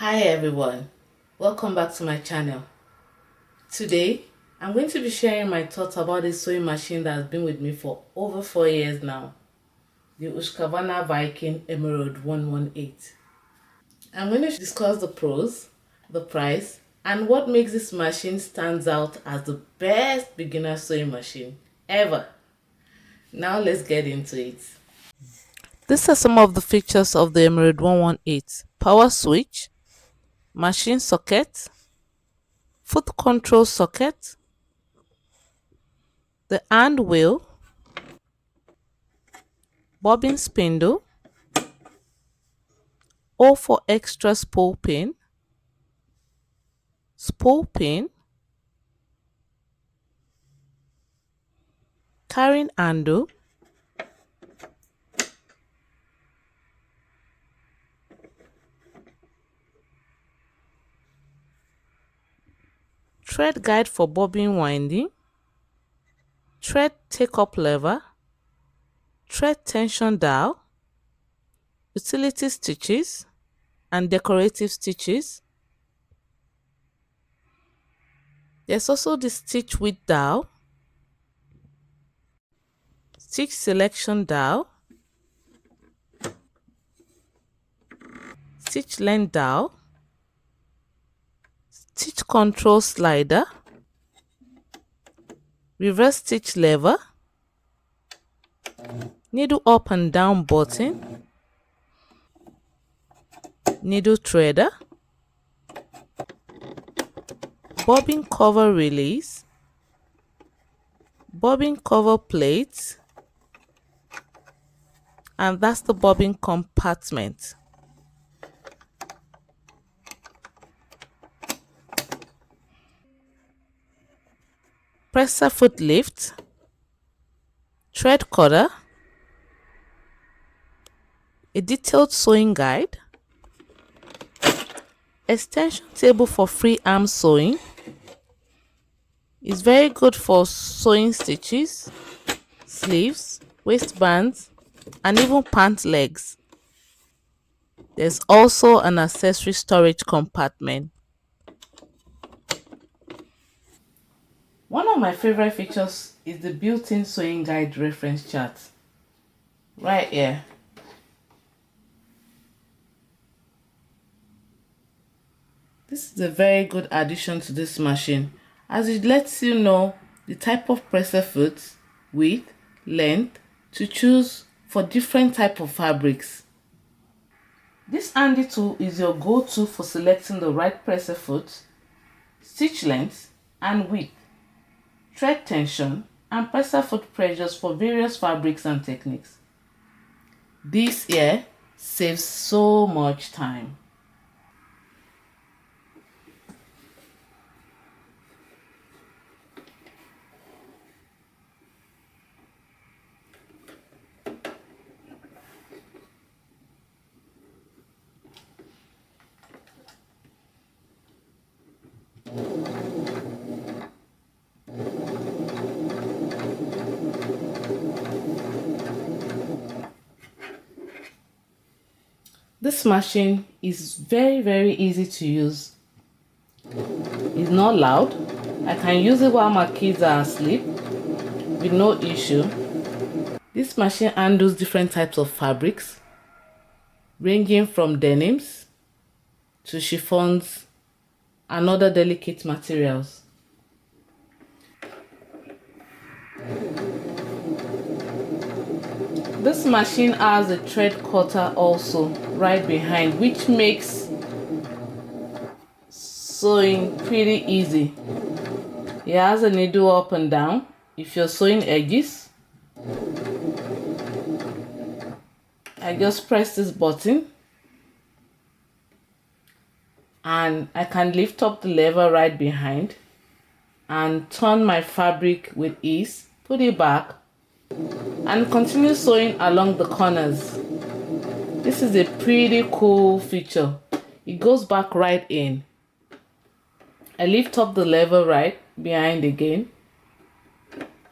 Hi everyone, welcome back to my channel. Today I'm going to be sharing my thoughts about this sewing machine that has been with me for over 4 years now, the Husqvarna Viking Emerald 118. I'm going to discuss the pros, the price, and what makes this machine stands out as the best beginner sewing machine ever. Now let's get into it. These are some of the features of the Emerald 118: power switch, machine socket, foot control socket, the hand wheel, bobbin spindle, O for extra spool pin, carrying handle, thread guide for bobbin winding, thread take-up lever, thread tension dial, utility stitches and decorative stitches. There's also the stitch width dial, stitch selection dial, stitch length dial, stitch control slider, reverse stitch lever, needle up and down button, needle threader, bobbin cover release, bobbin cover plate, and that's the bobbin compartment. Presser foot lift, thread cutter, a detailed sewing guide, extension table for free arm sewing. It's very good for sewing stitches, sleeves, waistbands, and even pant legs. There's also an accessory storage compartment. One of my favorite features is the built-in sewing guide reference chart right here. This is a very good addition to this machine, as it lets you know the type of presser foot, width, length to choose for different type of fabrics. This handy tool is your go-to for selecting the right presser foot, stitch length and width, thread tension and presser foot pressures for various fabrics and techniques. This here saves so much time. This machine is very easy to use. It's not loud. I can use it while my kids are asleep with no issue. This machine handles different types of fabrics, ranging from denims to chiffons and other delicate materials. This machine has a thread cutter also right behind, which makes sewing pretty easy. It has a needle up and down if you're sewing edges. I just press this button and I can lift up the lever right behind and turn my fabric with ease, put it back, and continue sewing along the corners. This is a pretty cool feature. It goes back right in. I lift up the lever right behind again.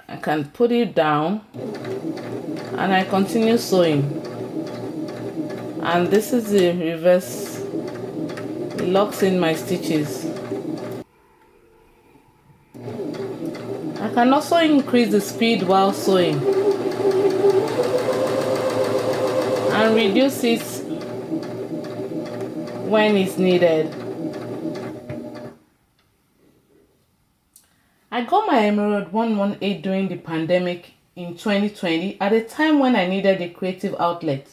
I can put it down and I continue sewing. And this is the It locks in my stitches. I can also increase the speed while sewing and reduce it when it's needed. I got my Emerald 118 during the pandemic in 2020 at a time when I needed a creative outlet.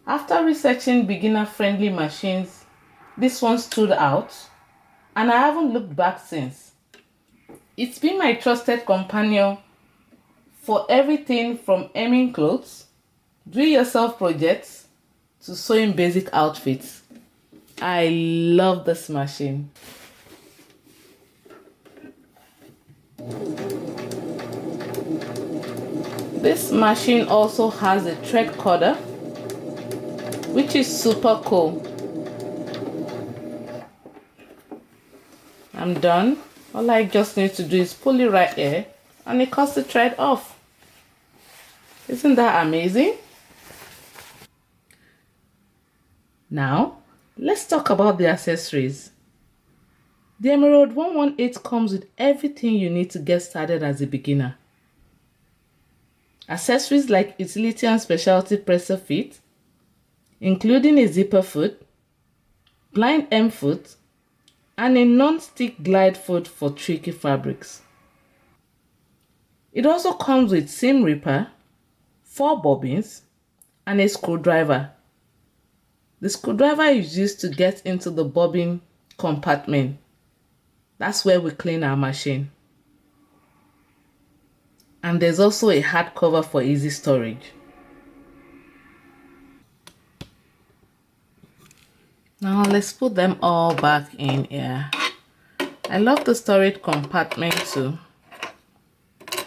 After researching beginner-friendly machines, this one stood out, and I haven't looked back since. It's been my trusted companion for everything from hemming clothes, do-it-yourself projects, to sewing basic outfits. I love this machine. This machine also has a thread cutter, which is super cool. I'm done. All I just need to do is pull it right here and it cuts the thread off. Isn't that amazing? Now, let's talk about the accessories. The Emerald 118 comes with everything you need to get started as a beginner. Accessories like utility and specialty presser feet, including a zipper foot, blind hem foot, and a non-stick glide foot for tricky fabrics. It also comes with seam ripper, 4 bobbins, and a screwdriver. The screwdriver is used to get into the bobbin compartment. That's where we clean our machine. And there's also a hard cover for easy storage. Now let's put them all back in here. I love the storage compartment too. It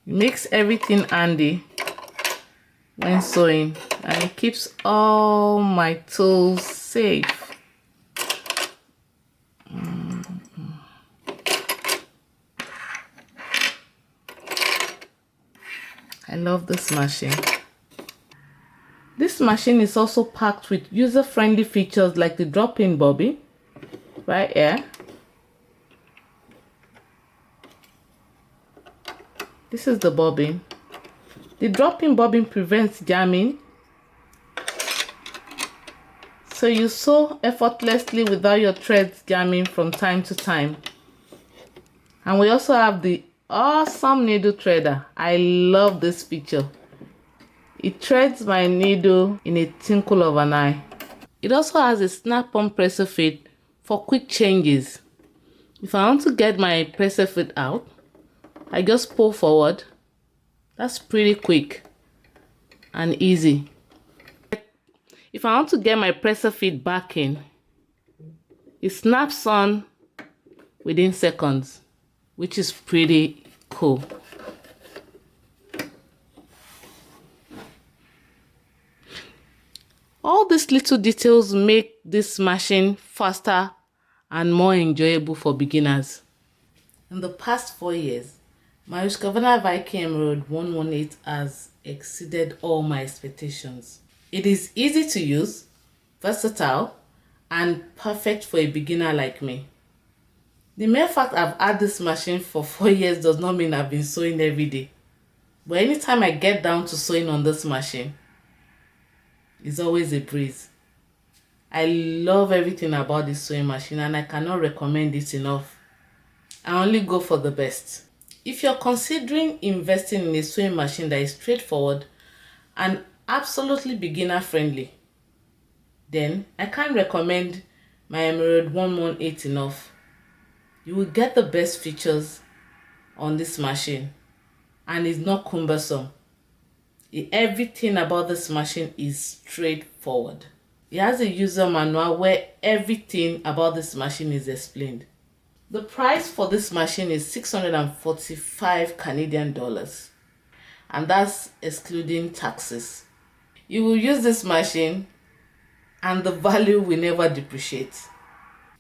makes everything handy when sewing, and it keeps all my tools safe. I love this machine. This machine is also packed with user-friendly features like the drop-in bobbin right here. This is the bobbin. The drop-in bobbin prevents jamming, so you sew effortlessly without your threads jamming from time to time. And we also have the awesome needle threader. I love this feature. It threads my needle in a twinkle of an eye. It also has a snap-on presser fit for quick changes. If I want to get my presser fit out, I just pull forward. That's pretty quick and easy. If I want to get my presser fit back in, it snaps on within seconds, which is pretty cool. All these little details make this machine faster and more enjoyable for beginners. In the past 4 years, my Husqvarna Viking Emerald 118 has exceeded all my expectations. It is easy to use, versatile, and perfect for a beginner like me. The mere fact I've had this machine for 4 years does not mean I've been sewing every day. But anytime I get down to sewing on this machine, it's always a breeze. I love everything about this sewing machine and I cannot recommend it enough. I only go for the best. If you're considering investing in a sewing machine that is straightforward and absolutely beginner friendly, then I can't recommend my Emerald 118 enough. You will get the best features on this machine and it's not cumbersome. Everything about this machine is straightforward. It has a user manual where everything about this machine is explained. The price for this machine is 645 Canadian dollars, and that's excluding taxes. You will use this machine and the value will never depreciate.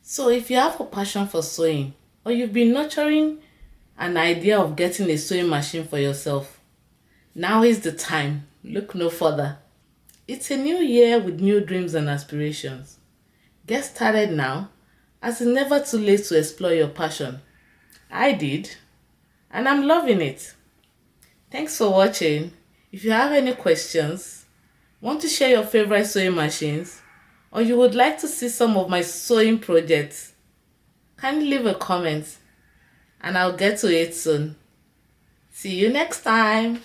So if you have a passion for sewing or you've been nurturing an idea of getting a sewing machine for yourself, now is the time. Look no further. It's a new year with new dreams and aspirations. Get started now, as it's never too late to explore your passion. I did, and I'm loving it. Thanks for watching. If you have any questions, want to share your favorite sewing machines, or you would like to see some of my sewing projects, kindly leave a comment and I'll get to it soon. See you next time.